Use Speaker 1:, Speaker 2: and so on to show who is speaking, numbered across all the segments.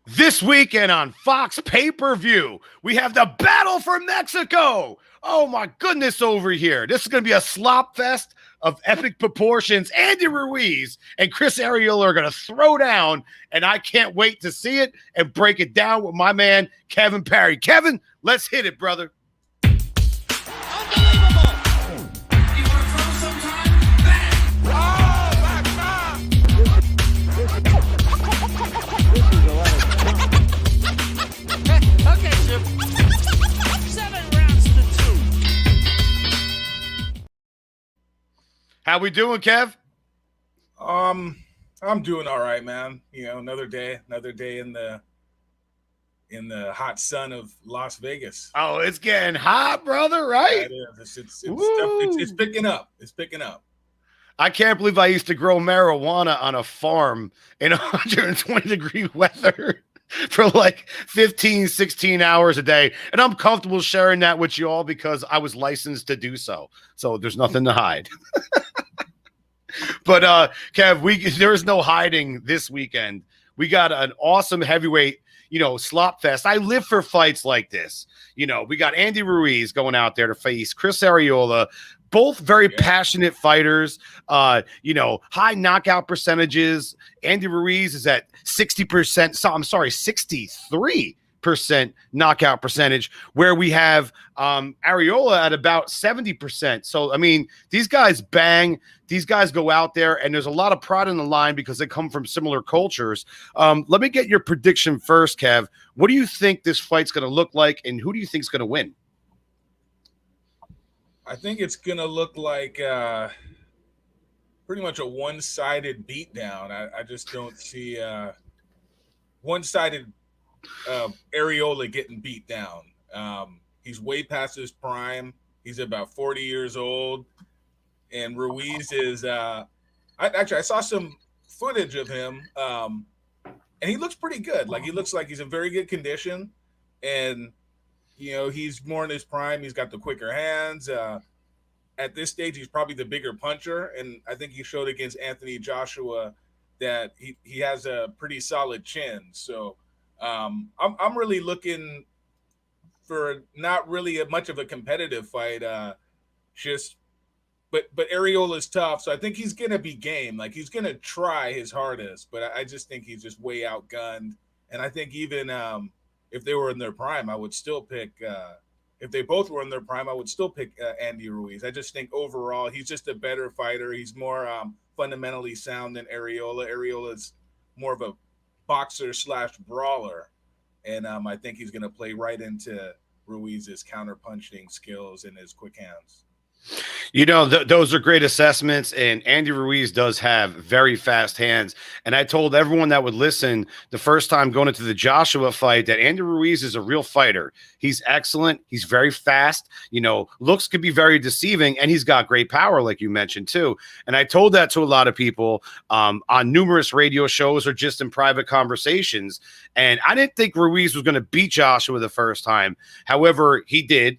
Speaker 1: This weekend on Fox Pay-Per-View, we have the Battle for Mexico. Oh my goodness, over here. This is going to be a slop fest of epic proportions. Andy Ruiz and Chris Arreola are going to throw down, and I can't wait to see it and break it down with my man, Kevin Parry. Kevin, let's hit it, brother. How we doing, Kev?
Speaker 2: I'm doing all right, man. You know, another day in the hot sun of Las Vegas.
Speaker 1: Oh, it's getting hot, brother, right?
Speaker 2: Yeah, it is. It's picking up. It's picking up.
Speaker 1: I can't believe I used to grow marijuana on a farm in 120-degree weather for like 15, 16 hours a day. And I'm comfortable sharing that with you all because I was licensed to do so. So there's nothing to hide. But Kev, there's no hiding this weekend. We got an awesome heavyweight, slop fest. I live for fights like this. We got Andy Ruiz going out there to face Chris Arreola. Both very passionate fighters, high knockout percentages. Andy Ruiz is at 63% knockout percentage, where we have Arreola at about 70%. So, I mean, these guys bang. These guys go out there, and there's a lot of pride on the line because they come from similar cultures. Let me get your prediction first, Kev. What do you think this fight's going to look like, and who do you think is going to win?
Speaker 2: I think it's going to look like pretty much a one-sided beatdown. I just don't see one-sided Arreola getting beat down. He's way past his prime. He's about 40 years old. And Ruiz is I saw some footage of him, and he looks pretty good. Like, he looks like he's in very good condition. And he's more in his prime. He's got the quicker hands. At this stage, he's probably the bigger puncher, and I think he showed against Anthony Joshua that he has a pretty solid chin. So I'm really looking for not really much of a competitive fight. But Arreola's tough, so I think he's gonna be game. Like, he's gonna try his hardest, but I just think he's just way outgunned. And I think even if they were in their prime, I would still pick. If they both were in their prime, I would still pick Andy Ruiz. I just think overall he's just a better fighter. He's more fundamentally sound than Arreola. Arreola's more of a boxer / brawler, and I think he's going to play right into Ruiz's counter-punching skills and his quick hands.
Speaker 1: Those are great assessments, and Andy Ruiz does have very fast hands. And I told everyone that would listen the first time going into the Joshua fight that Andy Ruiz is a real fighter. He's excellent. He's very fast. Looks could be very deceiving, and he's got great power, like you mentioned, too. And I told that to a lot of people on numerous radio shows or just in private conversations. And I didn't think Ruiz was going to beat Joshua the first time. However, he did.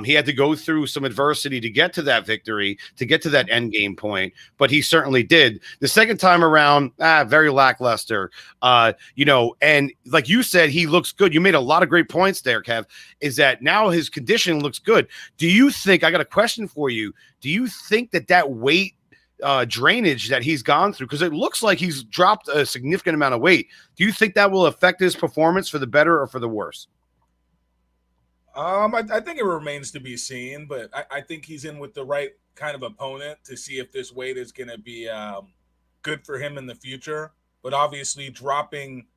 Speaker 1: He had to go through some adversity to get to that victory, to get to that end game point, but he certainly did. The second time around, very lackluster. And like you said, he looks good. You made a lot of great points there, Kev, is that now his condition looks good. Do you think, I got a question for you, do you think that weight drainage that he's gone through, because it looks like he's dropped a significant amount of weight, do you think that will affect his performance for the better or for the worse?
Speaker 2: I think it remains to be seen, but I think he's in with the right kind of opponent to see if this weight is going to be good for him in the future. But obviously dropping,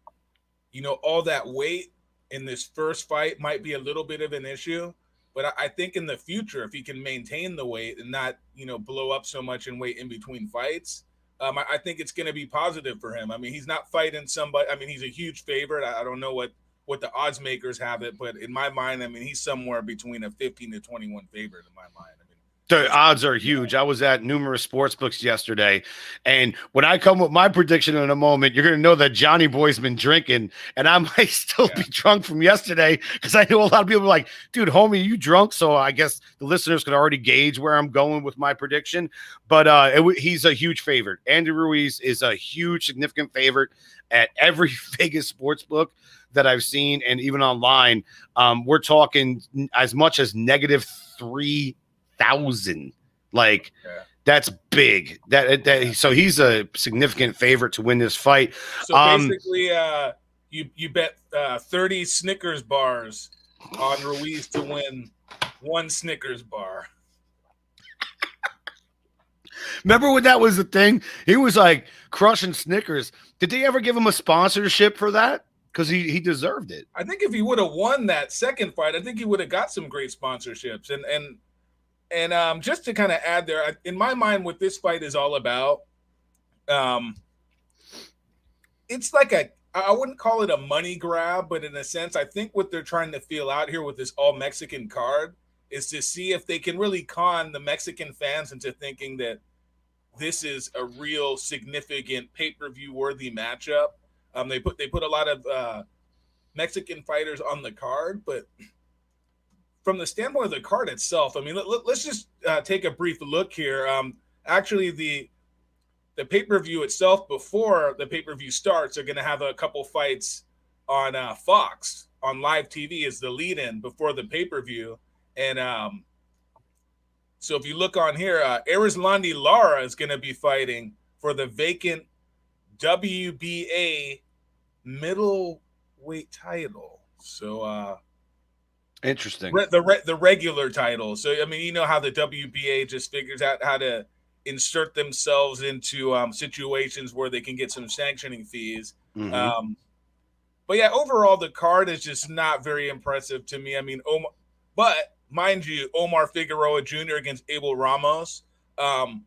Speaker 2: all that weight in this first fight might be a little bit of an issue. But I think in the future, if he can maintain the weight and not, blow up so much in weight in between fights, I think it's going to be positive for him. I mean, he's not fighting somebody. I mean, he's a huge favorite. I don't know what the odds makers have it, but in my mind, I mean, he's somewhere between a 15 to 21 favorite in my mind. I mean,
Speaker 1: The odds are huge. I was at numerous sports books yesterday, and when I come with my prediction in a moment, you're going to know that Johnny Boy's been drinking, and I might still be drunk from yesterday because I know a lot of people are like, dude, homie, you drunk? So I guess the listeners could already gauge where I'm going with my prediction, but he's a huge favorite. Andy Ruiz is a huge, significant favorite at every Vegas sports book that I've seen, and even online. We're talking as much as -3,000. Like, that's big. So he's a significant favorite to win this fight.
Speaker 2: So basically, you bet 30 Snickers bars on Ruiz to win 1 Snickers bar.
Speaker 1: Remember when that was the thing? He was like crushing Snickers. Did they ever give him a sponsorship for that? Because he deserved it.
Speaker 2: I think if he would have won that second fight, I think he would have got some great sponsorships. And just to kind of add there, in my mind, what this fight is all about, it's like I wouldn't call it a money grab, but in a sense, I think what they're trying to feel out here with this all Mexican card is to see if they can really con the Mexican fans into thinking that this is a real significant pay-per-view worthy matchup. They put a lot of Mexican fighters on the card, but from the standpoint of the card itself, I mean, let's just take a brief look here. Actually, the pay-per-view itself, before the pay-per-view starts, are going to have a couple fights on Fox on live TV as the lead-in before the pay-per-view. And so if you look on here, Erislandy Lara is going to be fighting for the vacant WBA middleweight title. So
Speaker 1: interesting.
Speaker 2: The regular title. So I mean, you know how the WBA just figures out how to insert themselves into situations where they can get some sanctioning fees. Mm-hmm. But yeah, overall the card is just not very impressive to me. I mean, but mind you, Omar Figueroa Jr. against Abel Ramos. I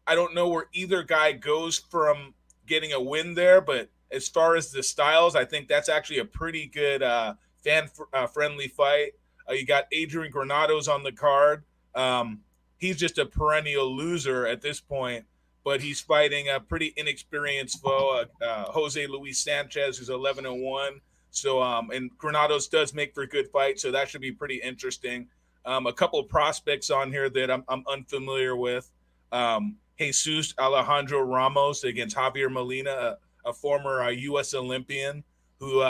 Speaker 2: don't know where either guy goes from getting a win there, but as far as the styles, I think that's actually a pretty good fan-friendly fight. You got Adrian Granados on the card. He's just a perennial loser at this point, but he's fighting a pretty inexperienced foe, Jose Luis Sanchez, who's 11-1. So, and Granados does make for a good fight, so that should be pretty interesting. A couple of prospects on here that I'm unfamiliar with. Jesus Alejandro Ramos against Javier Molina, a former U.S. Olympian who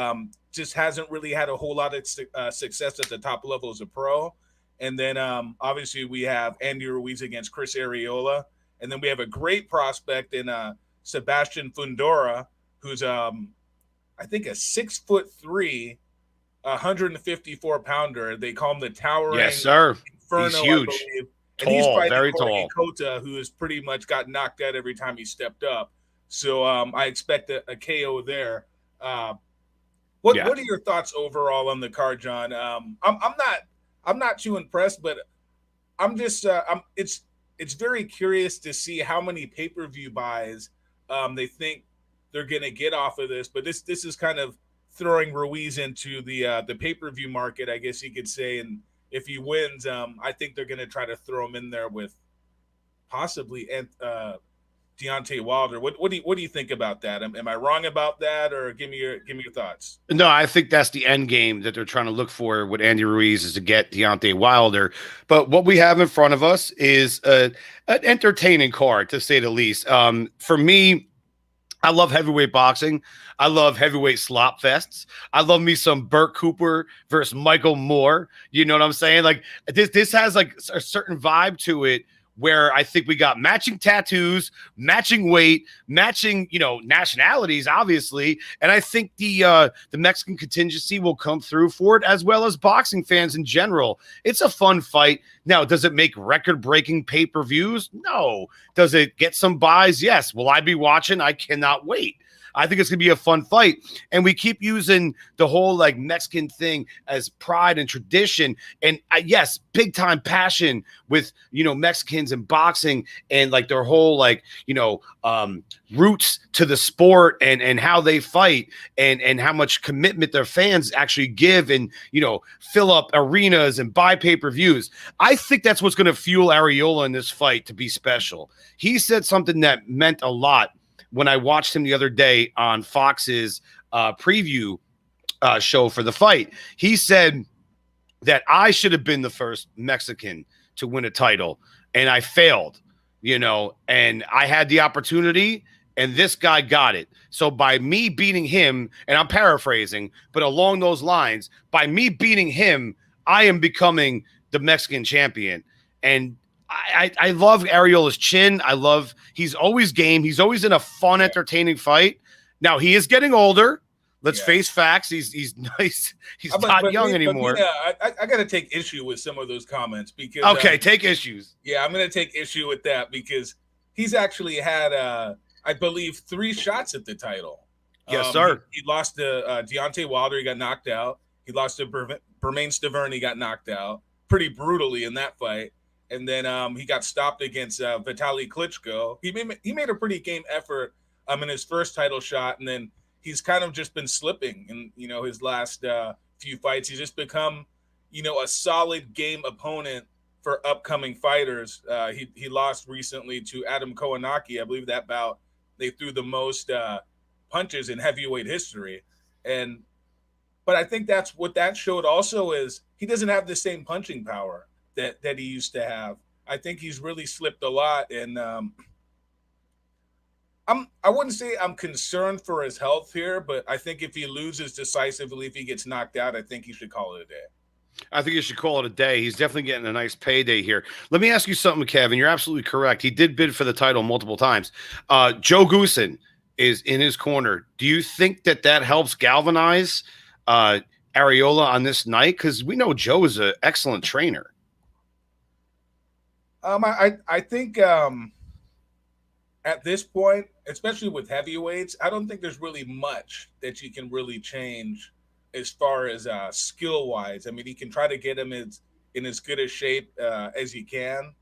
Speaker 2: just hasn't really had a whole lot of success at the top level as a pro. And then obviously we have Andy Ruiz against Chris Arreola. And then we have a great prospect in Sebastian Fundora, who's I think a 6'3", 154-pounder. They call him the towering Inferno.
Speaker 1: He's huge.
Speaker 2: And he's fighting very tall. Kota, who has pretty much got knocked out every time he stepped up. So I expect a KO there. What are your thoughts overall on the card, John? I'm not too impressed, but I'm just it's very curious to see how many pay-per-view buys they think they're gonna get off of this. But this is kind of throwing Ruiz into the pay-per-view market, I guess you could say. And if he wins, I think they're gonna try to throw him in there with possibly Deontay Wilder. What do you think about that? Am I wrong about that, or give me your thoughts?
Speaker 1: No, I think that's the end game that they're trying to look for with Andy Ruiz, is to get Deontay Wilder. But what we have in front of us is an entertaining card, to say the least. For me, I love heavyweight boxing. I love heavyweight slop fests. I love me some Burt Cooper versus Michael Moore. You know what I'm saying? Like this has like a certain vibe to it, where I think we got matching tattoos, matching weight, matching, nationalities, obviously. And I think the Mexican contingency will come through for it, as well as boxing fans in general. It's a fun fight. Now, does it make record-breaking pay-per-views? No. Does it get some buys? Yes. Will I be watching? I cannot wait. I think it's going to be a fun fight. And we keep using the whole like Mexican thing as pride and tradition. And yes, big time passion with, Mexicans and boxing and like their whole like, roots to the sport and how they fight and how much commitment their fans actually give and, fill up arenas and buy pay-per-views. I think that's what's going to fuel Arreola in this fight to be special. He said something that meant a lot when I watched him the other day on Fox's preview show for the fight. He said that I should have been the first Mexican to win a title, and I failed, and I had the opportunity, and this guy got it. So by me beating him, and I'm paraphrasing, but along those lines, by me beating him, I am becoming the Mexican champion. And I love Arreola's chin. He's always game. He's always in a fun, entertaining fight. Now he is getting older. Let's face facts. He's nice. He's not young anymore.
Speaker 2: I got to take issue with some of those comments because.
Speaker 1: Okay, take issues.
Speaker 2: Yeah, I'm going to take issue with that because he's actually had, I believe, 3 shots at the title.
Speaker 1: Yes, sir.
Speaker 2: He lost to Deontay Wilder. He got knocked out. He lost to Bermane Stiverne. He got knocked out pretty brutally in that fight. And then he got stopped against Vitaly Klitschko. He made a pretty game effort in his first title shot, and then he's kind of just been slipping in his last few fights. He's just become a solid game opponent for upcoming fighters. He lost recently to Adam Kownacki. I believe that bout they threw the most punches in heavyweight history, but I think that's what that showed also is he doesn't have the same punching power that he used to have. I think he's really slipped a lot, and I wouldn't say I'm concerned for his health here, but I think if he loses decisively, if he gets knocked out, I think he should call it a day.
Speaker 1: I think you should call it a day. He's definitely getting a nice payday here. Let me ask you something, Kevin. You're absolutely correct. He did bid for the title multiple times. Joe Goosen is in his corner. Do you think that helps galvanize Arreola on this night? Because we know Joe is an excellent trainer.
Speaker 2: I think at this point, especially with heavyweights, I don't think there's really much that you can really change as far as skill-wise. I mean, you can try to get him in as good a shape as you can,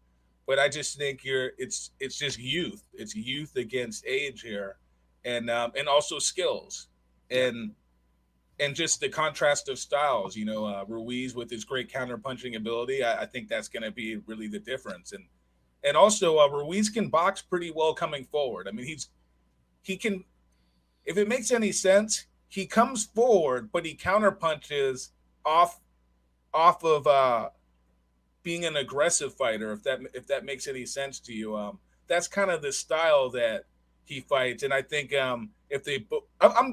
Speaker 2: but I just think it's just youth. It's youth against age here, and also skills, and just the contrast of styles. Ruiz with his great counter-punching ability, I think that's going to be really the difference. And also Ruiz can box pretty well coming forward. I mean, he can, if it makes any sense, he comes forward, but he counter punches off of being an aggressive fighter. If that makes any sense to you, that's kind of the style that he fights. And I think I'm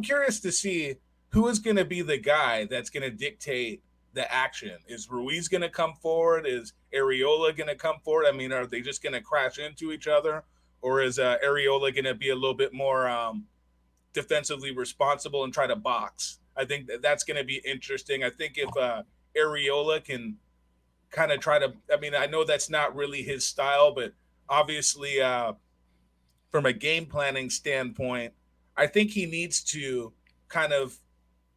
Speaker 2: curious to see who is going to be the guy that's going to dictate the action. Is Ruiz going to come forward? Is Arreola going to come forward? I mean, are they just going to crash into each other? Or is Arreola going to be a little bit more defensively responsible and try to box? I think that's going to be interesting. I think if Arreola can kind of try to, I mean, I know that's not really his style, but obviously from a game planning standpoint, I think he needs to kind of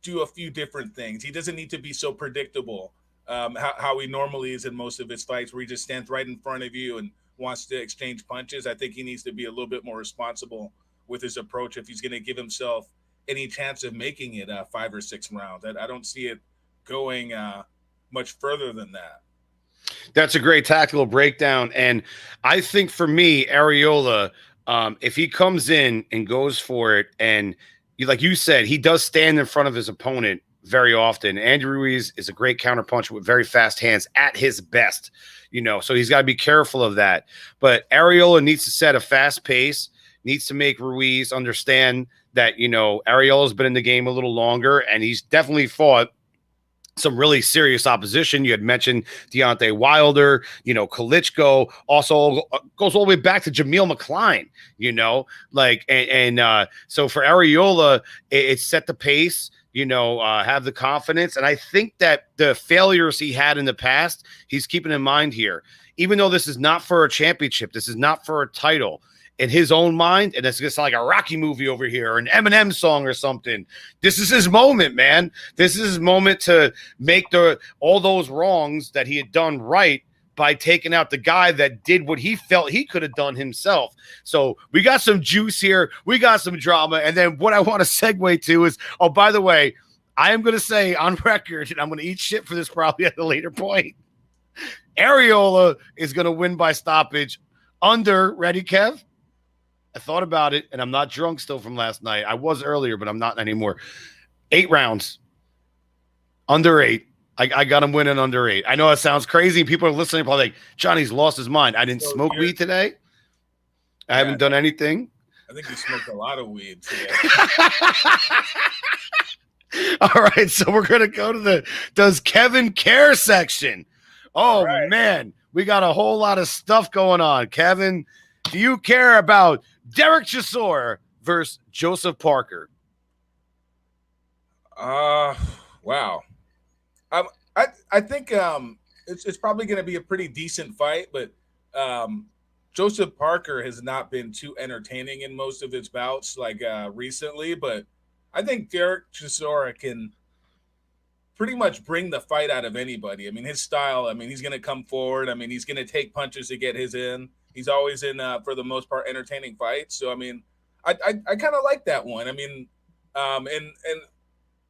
Speaker 2: do a few different things. He doesn't need to be so predictable how he normally is in most of his fights, where he just stands right in front of you and wants to exchange punches. I think he needs to be a little bit more responsible with his approach if he's going to give himself any chance of making it 5 or 6 rounds. I don't see it going much further than that.
Speaker 1: That's a great tactical breakdown. And I think for me, Arreola, if he comes in and goes for it, and like you said, he does stand in front of his opponent very often. Andy Ruiz is a great counterpuncher with very fast hands at his best, so he's got to be careful of that. But Arreola needs to set a fast pace, needs to make Ruiz understand that, Arreola's been in the game a little longer, and he's definitely fought some really serious opposition. You had mentioned Deontay Wilder, Klitschko, also goes all the way back to Jameel McCline, so for Arreola, it set the pace, have the confidence. And I think that the failures he had in the past, he's keeping in mind here, even though this is not for a championship, this is not for a title. in his own mind, and it's just like a Rocky movie over here or an Eminem song or something. This is his moment, man. This is his moment to make all those wrongs that he had done right by taking out the guy that did what he felt he could have done himself. So we got some juice here. We got some drama. And then what I want to segue to is, oh, by the way, I am going to say on record, and I'm going to eat shit for this probably at a later point, Arreola is going to win by stoppage under, ready, Kev? I thought about it, and I'm not drunk still from last night. I was earlier, but I'm not anymore. 8 rounds. Under 8. I got him winning under 8. I know it sounds crazy. People are listening probably like, Johnny's lost his mind. I didn't smoke weed today. I haven't done anything.
Speaker 2: I think you smoked a lot of weed today.
Speaker 1: All right, so we're going to go to the Does Kevin Care section. Oh, right. Man, we got a whole lot of stuff going on. Kevin, do you care about Derek Chisora versus Joseph Parker?
Speaker 2: Wow. I think it's probably going to be a pretty decent fight, but Joseph Parker has not been too entertaining in most of his bouts like recently, but I think Derek Chisora can pretty much bring the fight out of anybody. I mean, his style, I mean, he's going to come forward. I mean, he's going to take punches to get his in. He's always in, for the most part, entertaining fights. So, I mean, I kind of like that one. I mean, and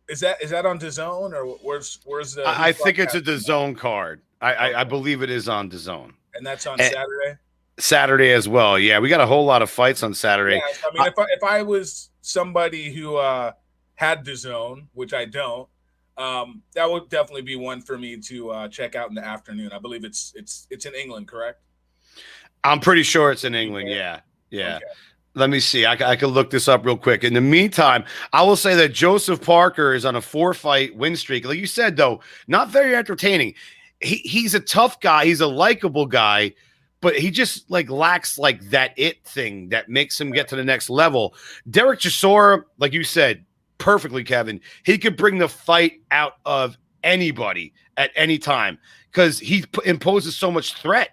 Speaker 2: is that on DAZN or where's the?
Speaker 1: I think it's a DAZN card. I believe it is on DAZN.
Speaker 2: And that's on Saturday? Saturday
Speaker 1: as well. Yeah, we got a whole lot of fights on Saturday.
Speaker 2: Yeah, I mean, if I was somebody who had DAZN, which I don't, that would definitely be one for me to check out in the afternoon. I believe it's in England, correct?
Speaker 1: I'm pretty sure it's in England. Yeah. Okay. Let me see. I can look this up real quick. In the meantime, I will say that Joseph Parker is on a 4-fight win streak. Like you said, though, not very entertaining. He's a tough guy. He's a likable guy, but he just like lacks like that it thing that makes him get to the next level. Derek Chisora, like you said, perfectly, Kevin. He could bring the fight out of anybody at any time because he imposes so much threat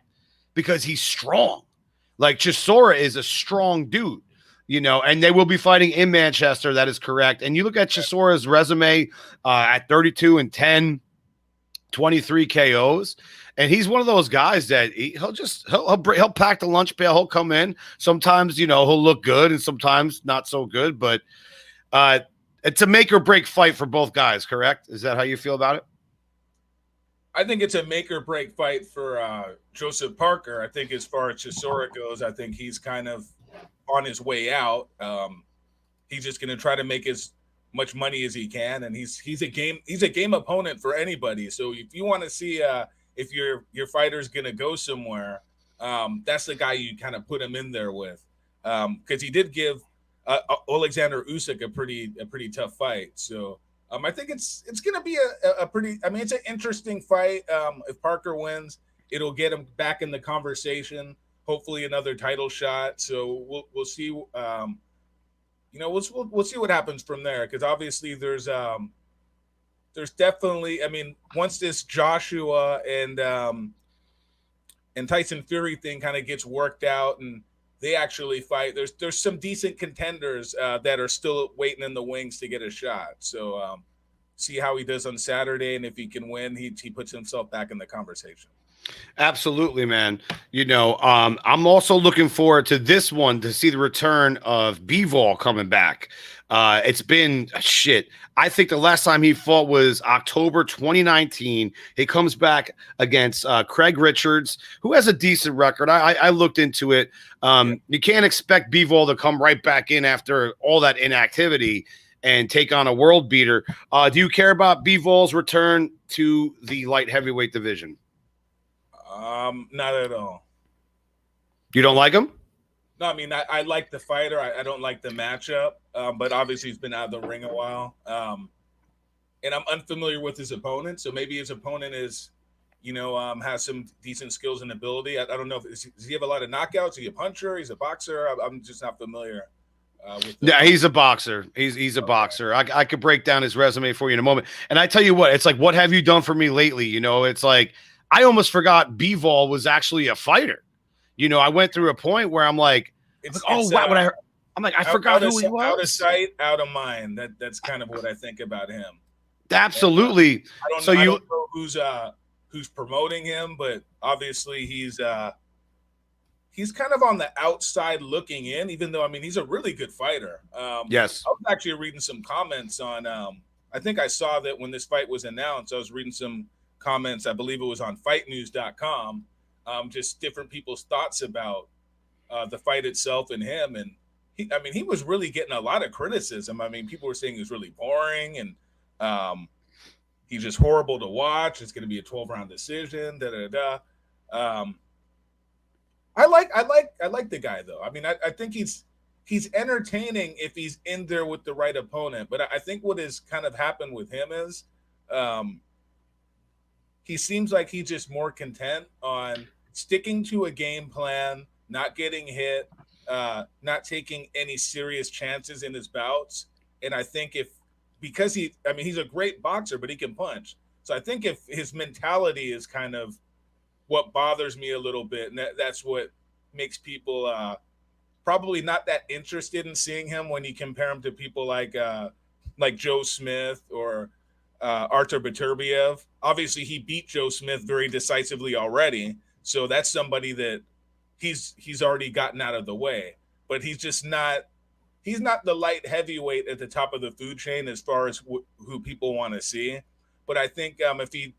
Speaker 1: because he's strong. Like Chisora is a strong dude, you know, and they will be fighting in Manchester. That is correct. And you look at Chisora's resume at 32-10, 23 KOs. And he's one of those guys that he'll pack the lunch pail. He'll come in. Sometimes, you know, he'll look good and sometimes not so good. But it's a make or break fight for both guys, correct? Is that how you feel about it?
Speaker 2: I think it's a make or break fight for Joseph Parker. I think as far as Chisora goes, I think he's kind of on his way out. He's just going to try to make as much money as he can, and he's a game opponent for anybody. So if you want to see if your fighter's going to go somewhere, that's the guy you kind of put him in there with, because he did give Alexander Usyk a pretty tough fight. So. I think it's going to be a pretty – I mean, it's an interesting fight. If Parker wins, it'll get him back in the conversation, hopefully another title shot. So we'll see. You know, we'll see what happens from there because obviously there's definitely – I mean, once this Joshua and Tyson Fury thing kind of gets worked out and they actually fight, there's some decent contenders that are still waiting in the wings to get a shot. So see how he does on Saturday, and if he can win, he puts himself back in the conversation.
Speaker 1: Absolutely, man. You know, I'm also looking forward to this one to see the return of Bivol coming back. It's been shit. I think the last time he fought was October 2019. He comes back against Craig Richards, who has a decent record. I looked into it. You can't expect Bivol to come right back in after all that inactivity and take on a world beater. Do you care about Bivol's return to the light heavyweight division?
Speaker 2: Not at all.
Speaker 1: You don't like him?
Speaker 2: No, I mean, I like the fighter. I don't like the matchup, but obviously he's been out of the ring a while. And I'm unfamiliar with his opponent, so maybe his opponent is, you know, has some decent skills and ability. I don't know. Does he have a lot of knockouts? Is he a puncher? He's a boxer? I'm just not familiar.
Speaker 1: Yeah, he's a boxer. He's a boxer. I could break down his resume for you in a moment. And I tell you what, it's like, what have you done for me lately? You know, it's like, I almost forgot Bivol was actually a fighter. You know, I went through a point where I'm like, I'm like, oh wow, what I heard. I'm like, I forgot who he was.
Speaker 2: Out of sight, out of mind. That's kind of what I think about him.
Speaker 1: Absolutely.
Speaker 2: And, I don't know who's promoting him, but obviously he's kind of on the outside looking in, even though, I mean, he's a really good fighter.
Speaker 1: Yes.
Speaker 2: I was actually reading some comments on, I think I saw that when this fight was announced, I was reading some comments, I believe it was on fightnews.com, just different people's thoughts about the fight itself and him. And he was really getting a lot of criticism. I mean, people were saying he was really boring and he's just horrible to watch. It's going to be a 12-round decision, I like the guy though. I mean, I think he's entertaining if he's in there with the right opponent. But I think what has kind of happened with him is he seems like he's just more content on sticking to a game plan, not getting hit, not taking any serious chances in his bouts. And I think because he's a great boxer, but he can punch. So I think if his mentality is kind of what bothers me a little bit, and that's what makes people probably not that interested in seeing him when you compare him to people like Joe Smith or Artur Beterbiev. Obviously, he beat Joe Smith very decisively already, so that's somebody that he's already gotten out of the way. But he's not the light heavyweight at the top of the food chain as far as who people want to see. But I think if he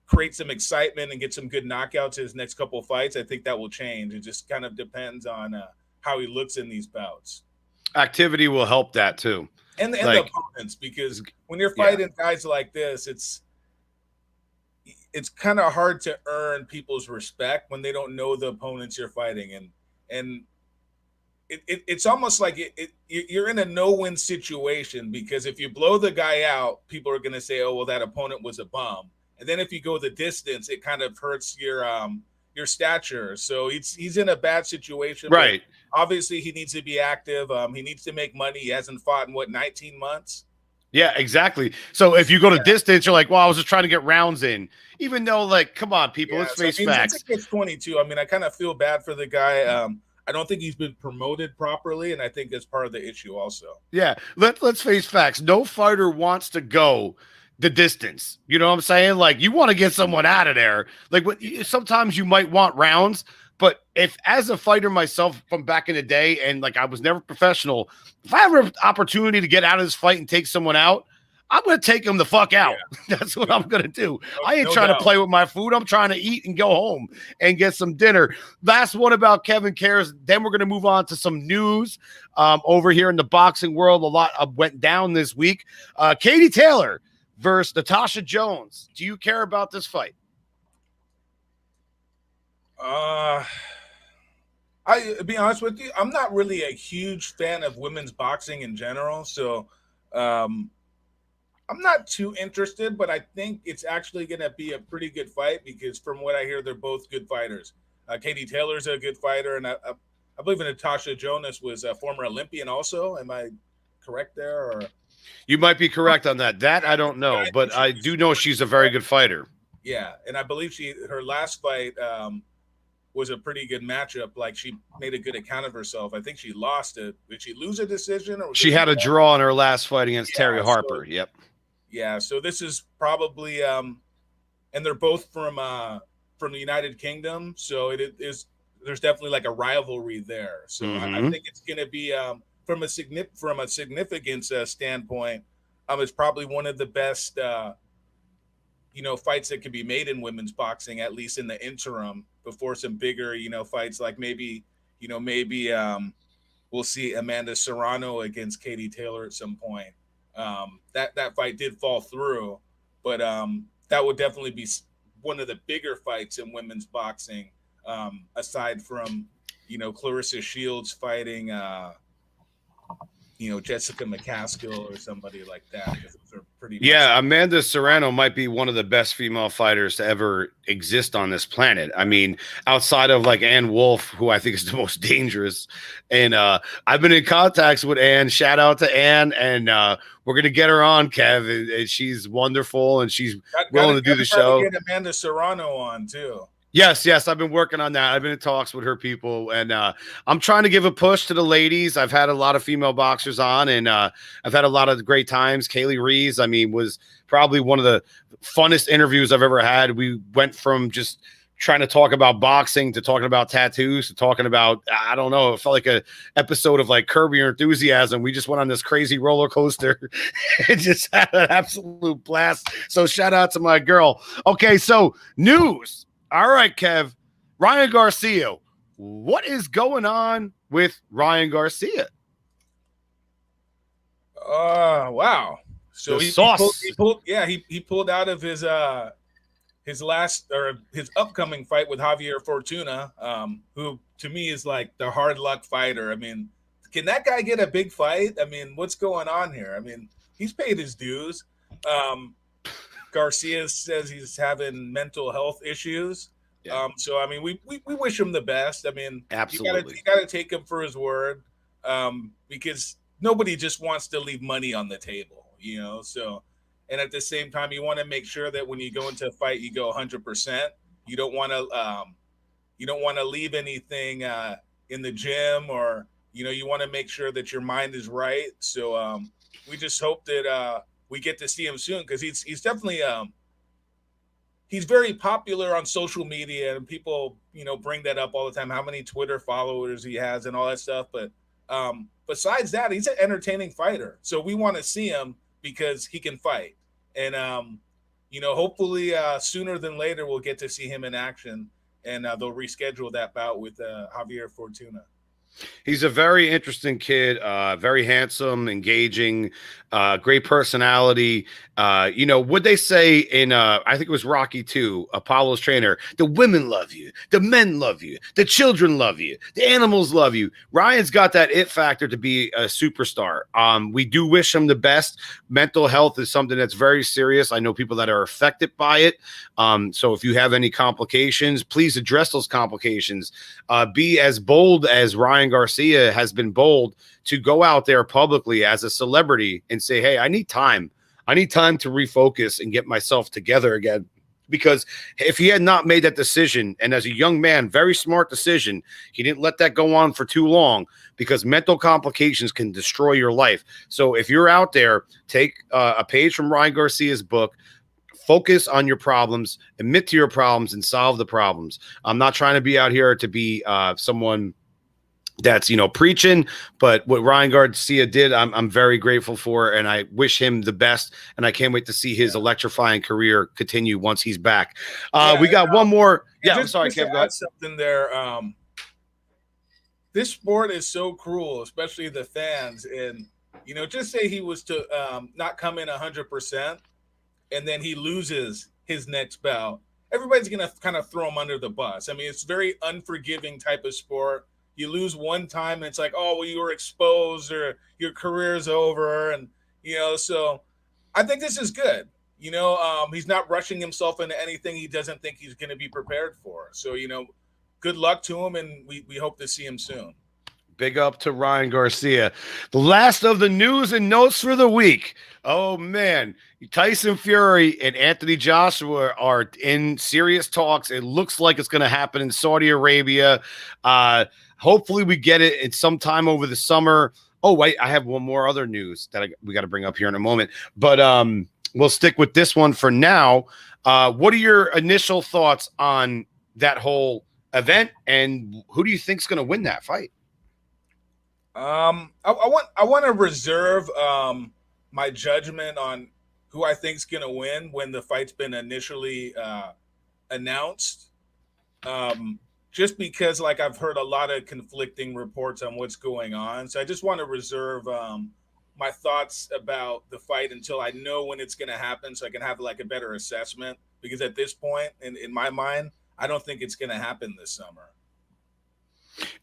Speaker 2: create some excitement and get some good knockouts in his next couple of fights, I think that will change. It just kind of depends on how he looks in these bouts.
Speaker 1: Activity will help that too.
Speaker 2: And the opponents, because when you're fighting guys like this, it's kind of hard to earn people's respect when they don't know the opponents you're fighting. And it's almost like you're in a no-win situation, because if you blow the guy out, people are going to say, oh, well, that opponent was a bum. And then if you go the distance, it kind of hurts your stature. So he's in a bad situation.
Speaker 1: Right.
Speaker 2: Obviously, he needs to be active. He needs to make money. He hasn't fought in 19 months.
Speaker 1: Yeah, exactly. So if you go to distance, you're like, well, I was just trying to get rounds in. Even though, like, come on, people, let's face facts.
Speaker 2: It's 22. I mean, I kind of feel bad for the guy. I don't think he's been promoted properly, and I think that's part of the issue also.
Speaker 1: Yeah, let's face facts. No fighter wants to go the distance. You know what I'm saying? Like, you want to get someone out of there. Like, sometimes you might want rounds, but if, as a fighter myself from back in the day, and like I was never professional, if I have an opportunity to get out of this fight and take someone out, I'm going to take him the fuck out. Yeah. That's what I'm going to do. I ain't trying to play with my food. I'm trying to eat and go home and get some dinner. Last one about Kevin Cares. Then we're going to move on to some news over here in the boxing world. A lot went down this week. Katie Taylor versus Natasha Jones. Do you care about this fight?
Speaker 2: I'll be honest with you, I'm not really a huge fan of women's boxing in general, so I'm not too interested, but I think it's actually going to be a pretty good fight, because from what I hear, they're both good fighters. Katie Taylor's a good fighter, and I believe Natasha Jonas was a former Olympian also. Am I correct there? Or
Speaker 1: you might be correct on that. That I don't know, but I do know she's a very good fighter.
Speaker 2: Yeah, and I believe her last fight was a pretty good matchup. Like, she made a good account of herself. I think she lost it. Did she lose a decision? Or
Speaker 1: she had a draw in her last fight against Terry Harper. Yep.
Speaker 2: Yeah, so this is probably and they're both from the United Kingdom, so there's definitely like a rivalry there. So I think it's going to be from a significance standpoint, it's probably one of the best fights that could be made in women's boxing, at least in the interim, before some bigger fights, like maybe we'll see Amanda Serrano against Katie Taylor at some point. That fight did fall through, but that would definitely be one of the bigger fights in women's boxing, aside from Clarissa Shields fighting Jessica McCaskill or somebody like that.
Speaker 1: Amanda Serrano might be one of the best female fighters to ever exist on this planet. I mean, outside of like Ann Wolfe, who I think is the most dangerous. And I've been in contacts with Ann. Shout out to Ann. And we're going to get her on, Kev. And she's wonderful, and she's willing to do the show.
Speaker 2: Get Amanda Serrano on too.
Speaker 1: Yes, I've been working on that. I've been in talks with her people, and I'm trying to give a push to the ladies. I've had a lot of female boxers on, and I've had a lot of great times. Kaylee Reese, I mean, was probably one of the funnest interviews I've ever had. We went from just trying to talk about boxing to talking about tattoos to talking about, I don't know, it felt like a episode of like Curb Your Enthusiasm. We just went on this crazy roller coaster and just had an absolute blast. So shout out to my girl. Okay, so news. All right, Kev. Ryan Garcia. What is going on with Ryan Garcia?
Speaker 2: Wow. So he pulled out of his last or his upcoming fight with Javier Fortuna, who to me is like the hard luck fighter. I mean, can that guy get a big fight? I mean, what's going on here? I mean, he's paid his dues. Garcia says he's having mental health issues. Yeah. So I mean, we wish him the best. I mean,
Speaker 1: absolutely,
Speaker 2: you gotta take him for his word, because nobody just wants to leave money on the table, you know. So, and at the same time, you want to make sure that when you go into a fight, you go 100%. You don't want to leave anything in the gym, or you want to make sure that your mind is right. So we just hope that we get to see him soon, because he's definitely he's very popular on social media, and people bring that up all the time, how many Twitter followers he has and all that stuff. But besides that, he's an entertaining fighter. So we want to see him because he can fight, and hopefully sooner than later we'll get to see him in action, and they'll reschedule that bout with Javier Fortuna.
Speaker 1: He's a very interesting kid, very handsome, engaging, great personality. Would they say in, I think it was Rocky 2, Apollo's trainer, the women love you, the men love you, the children love you, the animals love you. Ryan's got that it factor to be a superstar. We do wish him the best. Mental health is something that's very serious. I know people that are affected by it. So if you have any complications, please address those complications. Be as bold as Ryan Garcia has been bold to go out there publicly as a celebrity and say, hey, I need time to refocus and get myself together again. Because if he had not made that decision, and as a young man, very smart decision, he didn't let that go on for too long, because mental complications can destroy your life. So if you're out there, take a page from Ryan Garcia's book, focus on your problems, admit to your problems, and solve the problems. I'm not trying to be out here to be someone that's preaching, but what Ryan Garcia did, I'm very grateful for, and I wish him the best, and I can't wait to see his electrifying career continue once he's back. We got one more. Yeah, I'm sorry, Kev. Go ahead.
Speaker 2: Something there. This sport is so cruel, especially the fans, and just say he was to not come in 100%, and then he loses his next bout. Everybody's gonna kind of throw him under the bus. I mean, it's very unforgiving type of sport. You lose one time and it's like, oh, well, you were exposed or your career's over. And, so I think this is good. He's not rushing himself into anything he doesn't think he's going to be prepared for. So, good luck to him, and we hope to see him soon.
Speaker 1: Big up to Ryan Garcia. The last of the news and notes for the week. Oh, man. Tyson Fury and Anthony Joshua are in serious talks. It looks like it's going to happen in Saudi Arabia. Hopefully we get it at some time over the summer. Oh, wait, I have one more other news that we got to bring up here in a moment. But we'll stick with this one for now. What are your initial thoughts on that whole event, and who do you think is going to win that fight?
Speaker 2: I want to reserve my judgment on who I think is going to win when the fight's been initially announced. Just because, like, I've heard a lot of conflicting reports on what's going on. So I just want to reserve my thoughts about the fight until I know when it's going to happen, so I can have like a better assessment. Because at this point, in my mind, I don't think it's going to happen this summer.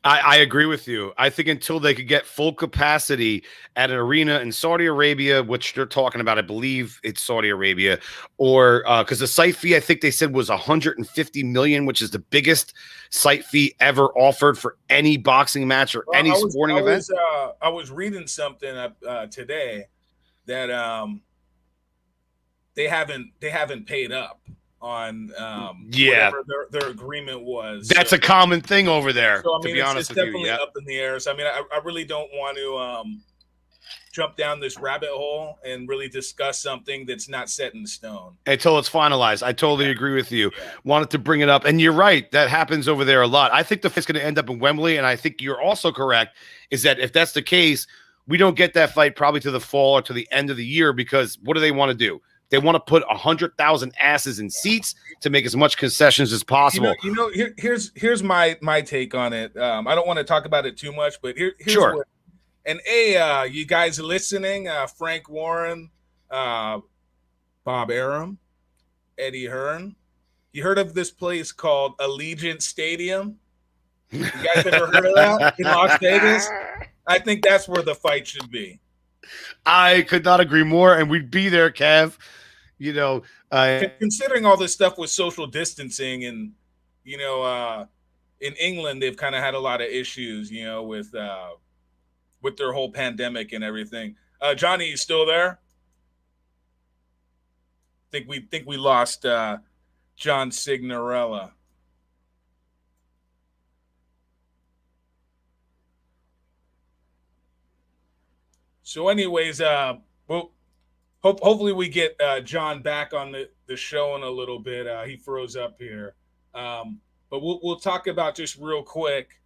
Speaker 1: I agree with you. I think until they could get full capacity at an arena in Saudi Arabia, which they're talking about, I believe it's Saudi Arabia, or because the site fee, I think they said was $150 million, which is the biggest site fee ever offered for any boxing match or any sporting event.
Speaker 2: I was reading something today that they haven't paid up. on
Speaker 1: Yeah.
Speaker 2: whatever their agreement was.
Speaker 1: That's a common thing over there,
Speaker 2: So, I
Speaker 1: to
Speaker 2: mean,
Speaker 1: be
Speaker 2: it's
Speaker 1: honest with
Speaker 2: definitely
Speaker 1: you. Yeah.
Speaker 2: up in the air. So, I mean, I really don't want to jump down this rabbit hole and really discuss something that's not set in stone.
Speaker 1: Until it's finalized. I totally agree with you. Yeah. Wanted to bring it up. And you're right. That happens over there a lot. I think the fight's going to end up in Wembley. And I think you're also correct, is that if that's the case, we don't get that fight probably to the fall or to the end of the year, because what do they want to do? They want to put 100,000 asses in seats to make as much concessions as possible.
Speaker 2: Here's my take on it. I don't want to talk about it too much, but here's
Speaker 1: sure.
Speaker 2: What, and you guys listening, Frank Warren, Bob Arum, Eddie Hearn. You heard of this place called Allegiant Stadium? You guys ever heard of that in Las Vegas? I think that's where the fight should be.
Speaker 1: I could not agree more, and we'd be there, Kev. You know,
Speaker 2: considering all this stuff with social distancing, and in England they've kind of had a lot of issues, with their whole pandemic and everything. Johnny, you still there? Think we lost John Signorella. So, anyways, hopefully we get John back on the show in a little bit. He froze up here, but we'll talk about just real quick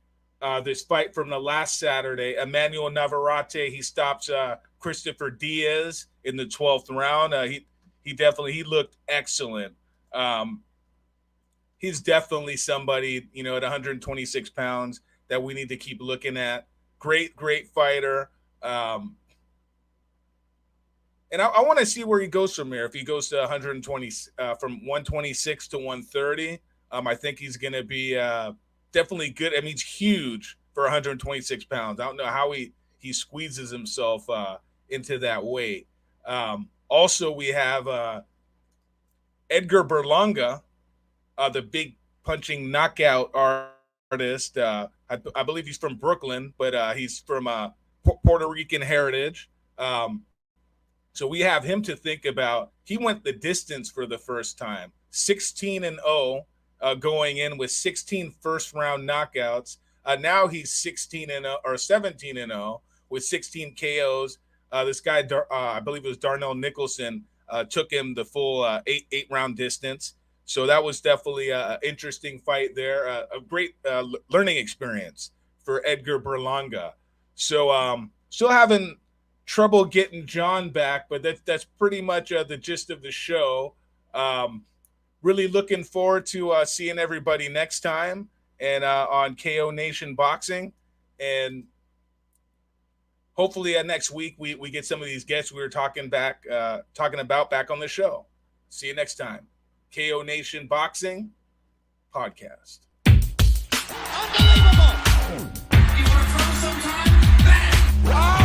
Speaker 2: this fight from the last Saturday. Emmanuel Navarrete, he stops Christopher Diaz in the 12th round. He looked excellent. He's definitely somebody, at 126 pounds that we need to keep looking at. Great fighter. And I want to see where he goes from here. If he goes to 120, from 126 to 130, I think he's going to be definitely good. I mean, he's huge for 126 pounds. I don't know how he squeezes himself into that weight. Also, we have Edgar Berlanga, the big punching knockout artist. I believe he's from Brooklyn, but he's from Puerto Rican heritage. So we have him to think about. He went the distance for the first time, 16-0, going in with 16 first-round knockouts. Now he's 16-0 or 17-0 with 16 KOs. This guy, I believe it was Darnell Nicholson, took him the full eight-round distance. So that was definitely an interesting fight there. A great learning experience for Edgar Berlanga. So still having trouble getting John back, but that's pretty much the gist of the show. Really looking forward to seeing everybody next time and on KO Nation Boxing, and hopefully next week we get some of these guests we were talking about back on the show. See you next time. KO Nation Boxing Podcast.
Speaker 3: Unbelievable! You want to throw sometime? Bang!